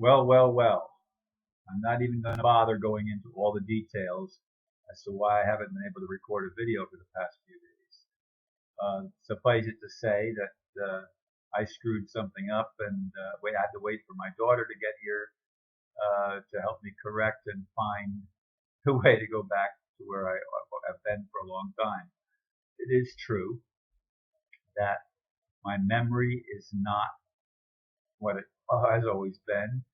Well, well, well. I'm not even going to bother going into all the details as to why I haven't been able to record a video for the past few days. Suffice it to say that I screwed something up and I had to wait for my daughter to get here to help me correct and find the way to go back to where I have been for a long time. It is true that my memory is not what it has always been.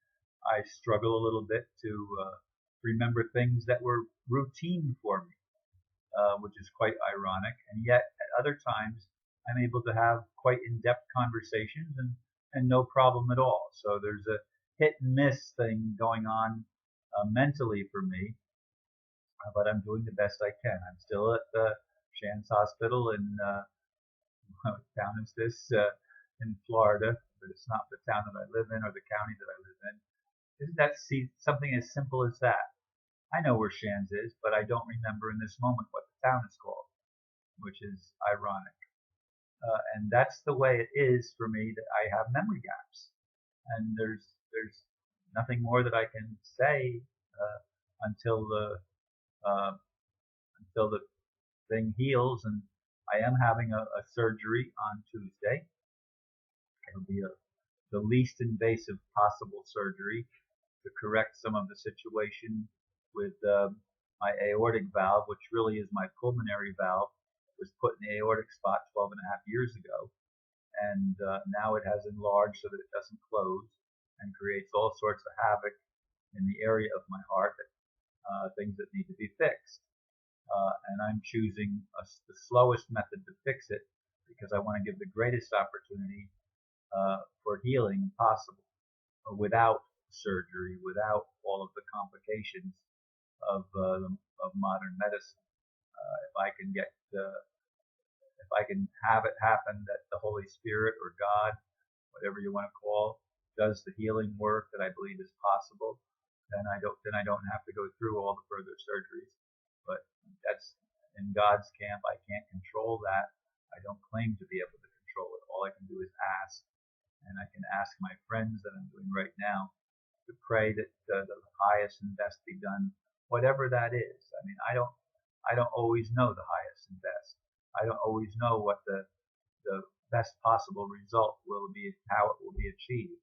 I struggle a little bit to remember things that were routine for me, which is quite ironic. And yet, at other times, I'm able to have quite in-depth conversations and no problem at all. So there's a hit and miss thing going on mentally for me, but I'm doing the best I can. I'm still at the Shands Hospital in what town is this? In Florida, but it's not the town that I live in or the county that I live in. Isn't that something as simple as that? I know where Shands is, but I don't remember in this moment what the town is called, which is ironic. And that's the way it is for me, that I have memory gaps, and there's nothing more that I can say until uh, the thing heals. And I am having a surgery on Tuesday. It'll be the least invasive possible surgery to correct some of the situation with my aortic valve, which really is my pulmonary valve, was put in the aortic spot 12 and a half years ago. And now it has enlarged so that it doesn't close and creates all sorts of havoc in the area of my heart, things that need to be fixed. And I'm choosing the slowest method to fix it because I want to give the greatest opportunity for healing possible without surgery, without all of the complications of modern medicine. If I can if I can have it happen that the Holy Spirit or God, whatever you want to call, does the healing work that I believe is possible, then I don't have to go through all the further surgeries. But that's in God's camp. I can't control that. I don't claim to be able to control it. All I can do is ask, and I can ask my friends that I'm doing right now to pray that the highest and best be done, whatever that is. I mean, I don't always know the highest and best. I don't always know what the best possible result will be, how it will be achieved.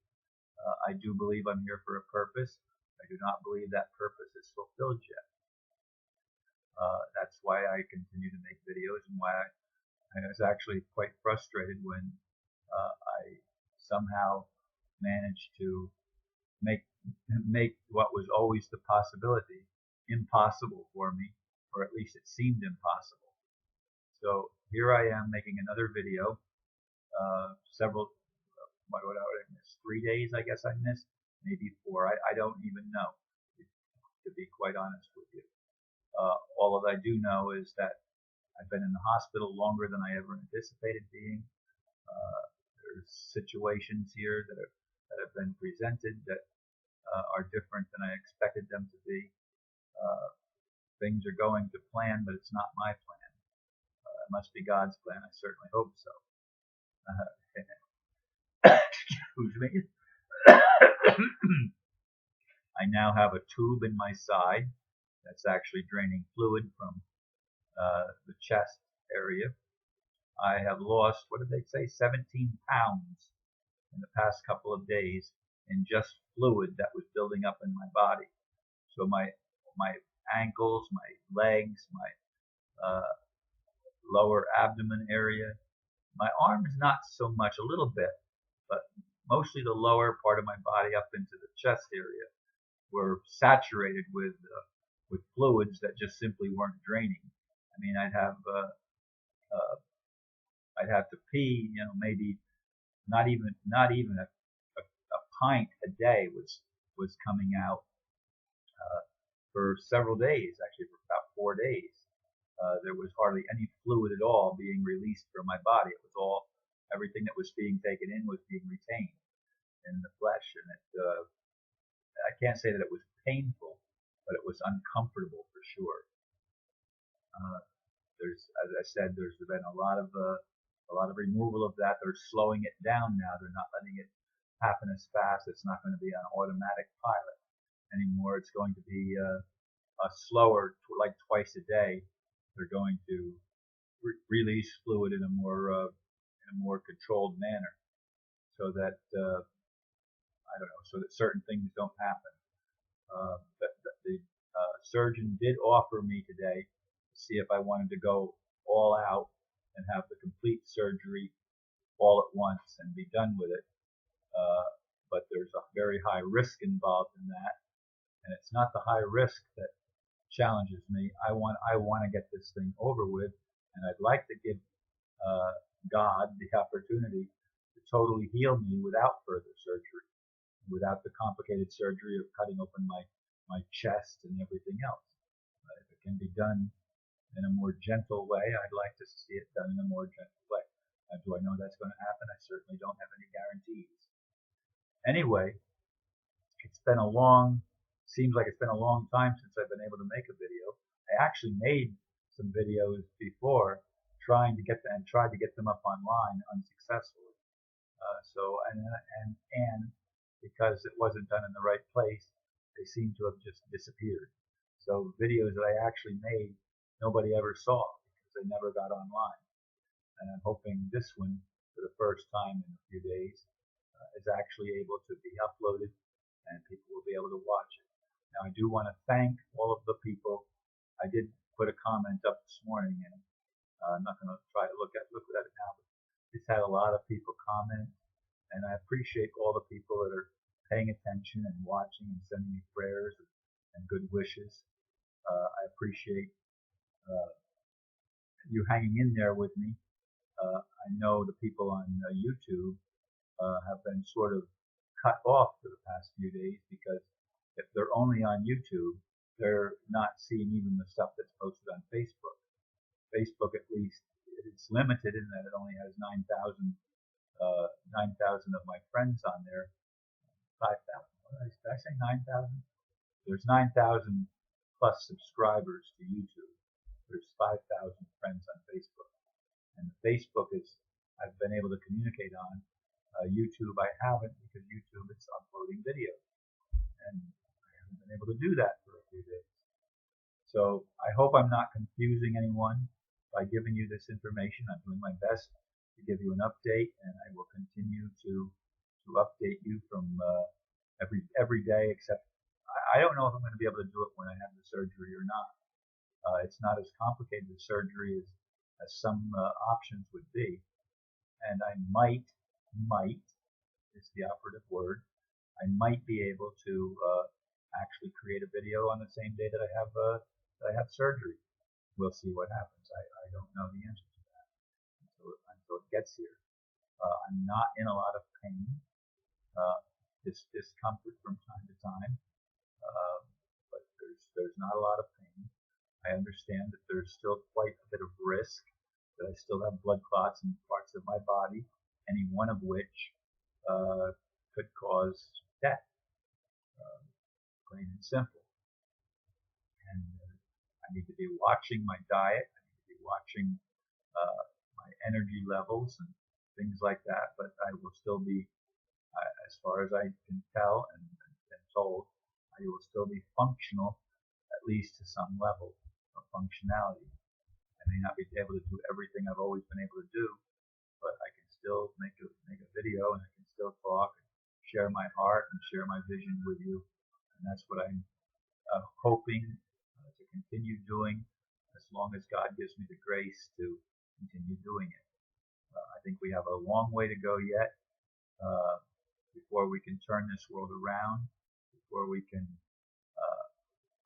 I do believe I'm here for a purpose. I do not believe that purpose is fulfilled yet. That's why I continue to make videos, and why I was actually quite frustrated when I somehow managed to make what was always the possibility impossible for me, or at least it seemed impossible. So here I am making another video. Several, what would I miss? 3 days, I guess I missed, maybe 4. I don't even know, to be quite honest with you. All that I do know is that I've been in the hospital longer than I ever anticipated being. There's situations here that have been presented that are different than I expected them to be. Things are going to plan, but it's not my plan. It must be God's plan. I certainly hope so. Excuse me. I now have a tube in my side that's actually draining fluid from the chest area. I have lost, what did they say, 17 pounds in the past couple of days in just fluid that was building up in my body. So my ankles, my legs, my lower abdomen area, my arms not so much, a little bit, but mostly the lower part of my body up into the chest area were saturated with fluids that just simply weren't draining. I mean, I'd have to pee, maybe not even a pint a day was coming out for several days, actually for about 4 days. There was hardly any fluid at all being released from my body. It was all, everything that was being taken in was being retained in the flesh, and I can't say that it was painful, but it was uncomfortable for sure. As I said, there's been a lot of removal of that. They're slowing it down now. They're not letting it happen as fast. It's not going to be an automatic pilot anymore. It's going to be a slower, like twice a day. They're going to release fluid in a more controlled manner, so that I don't know, so that certain things don't happen. But the surgeon did offer me today to see if I wanted to go all out and have the complete surgery all at once and be done with it. But there's a very high risk involved in that, and it's not the high risk that challenges me. I want to get this thing over with, and I'd like to give God the opportunity to totally heal me without further surgery, without the complicated surgery of cutting open my chest and everything else. If it can be done in a more gentle way, I'd like to see it done in a more gentle way. Do I know that's going to happen? I certainly don't have any guarantees. Anyway, seems like it's been a long time since I've been able to make a video. I actually made some videos before, tried to get them up online unsuccessfully. And because it wasn't done in the right place, they seem to have just disappeared. So videos that I actually made, nobody ever saw because they never got online. And I'm hoping this one, for the first time in a few days, is actually able to be uploaded and people will be able to watch it. Now, I do want to thank all of the people. I did put a comment up this morning, and I'm not going to try to look at it now, but it's had a lot of people comment, and I appreciate all the people that are paying attention and watching and sending me prayers and good wishes. I appreciate you hanging in there with me. I know the people on YouTube have been sort of cut off for the past few days, because if they're only on YouTube, they're not seeing even the stuff that's posted on Facebook. Facebook, at least, it's limited in that it only has 9,000 of my friends on there. 5,000. Did I say 9,000? There's 9,000 plus subscribers to YouTube. There's 5,000 friends on Facebook. And Facebook I've been able to communicate on. YouTube I haven't, because YouTube it's uploading video, and I haven't been able to do that for a few days. So I hope I'm not confusing anyone by giving you this information. I'm doing my best to give you an update, and I will continue to update you from every day, except I don't know if I'm going to be able to do it when I have the surgery or not. It's not as complicated a surgery as some options would be, and I might is the operative word. I might be able to actually create a video on the same day that I have surgery. We'll see what happens. I don't know the answer to that until it gets here. I'm not in a lot of pain, discomfort from time to time, but there's not a lot of pain. I understand that there's still quite a bit of risk, that I still have blood clots in parts of my body, any one of which could cause death, plain and simple. And I need to be watching my diet. I need to be watching my energy levels and things like that. But I will still be, as far as I can tell and told, I will still be functional, at least to some level of functionality. I may not be able to do everything I've always been able to do, but I can still make a video, and I can still talk and share my heart and share my vision with you. And that's what I'm hoping to continue doing, as long as God gives me the grace to continue doing it. I think we have a long way to go yet before we can turn this world around, before we can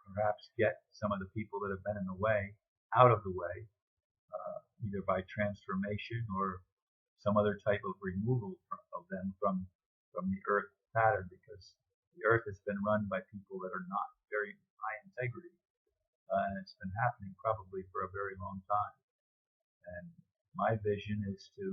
perhaps get some of the people that have been in the way out of the way, either by transformation or some other type of removal of them from the earth pattern, because the earth has been run by people that are not very high integrity, and it's been happening probably for a very long time. And my vision is to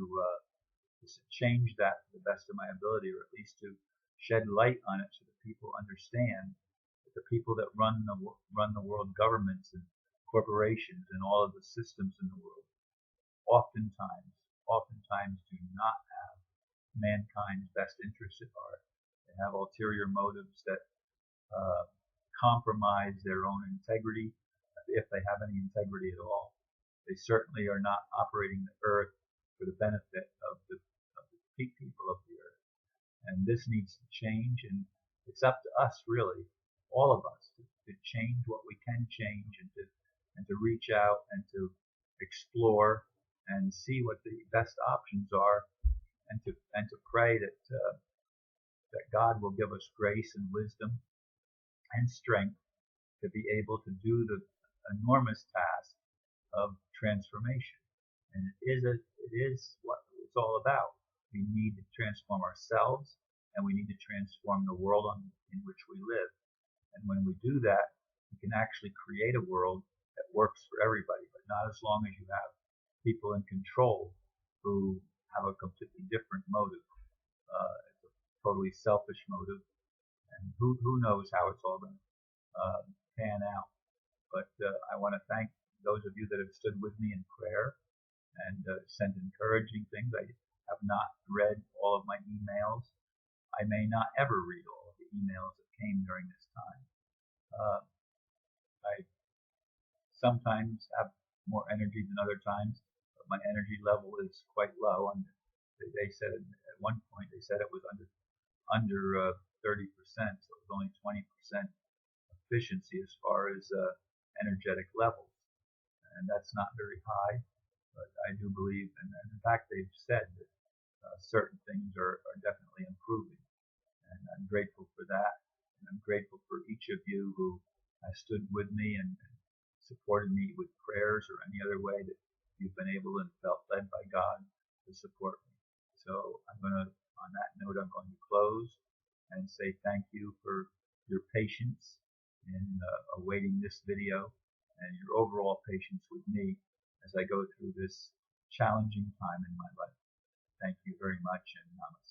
change that to the best of my ability, or at least to shed light on it so that people understand that the people that run the world governments and corporations and all of the systems in the world oftentimes do not have mankind's best interests at heart. They have ulterior motives that compromise their own integrity, if they have any integrity at all. They certainly are not operating the earth for the benefit of the people of the earth. And this needs to change, and it's up to us, really, all of us, to change what we can change, and to reach out and to explore and see what the best options are, and to pray that God will give us grace and wisdom and strength to be able to do the enormous task of transformation. And it is what it's all about. We need to transform ourselves, and we need to transform the world in which we live. And when we do that, we can actually create a world that works for everybody, but not as long as you have people in control who have a completely different motive. It's a totally selfish motive, and who knows how it's all going to pan out. But I want to thank those of you that have stood with me in prayer and sent encouraging things. I have not read all of my emails. I may not ever read all of the emails that came during this time. I sometimes have more energy than other times, but my energy level is quite low. And they said at one point, they said it was under 30%, so it was only 20% efficiency as far as energetic levels, and that's not very high. But I do believe, and in fact, they've said that certain things are definitely improving, and I'm grateful for that. And I'm grateful for each of you who has stood with me and supported me with prayers or any other way that you've been able and felt led by God to support me. So on that note, I'm going to close and say thank you for your patience in awaiting this video, and your overall patience with me as I go through this challenging time in my life. Thank you very much, and namaste.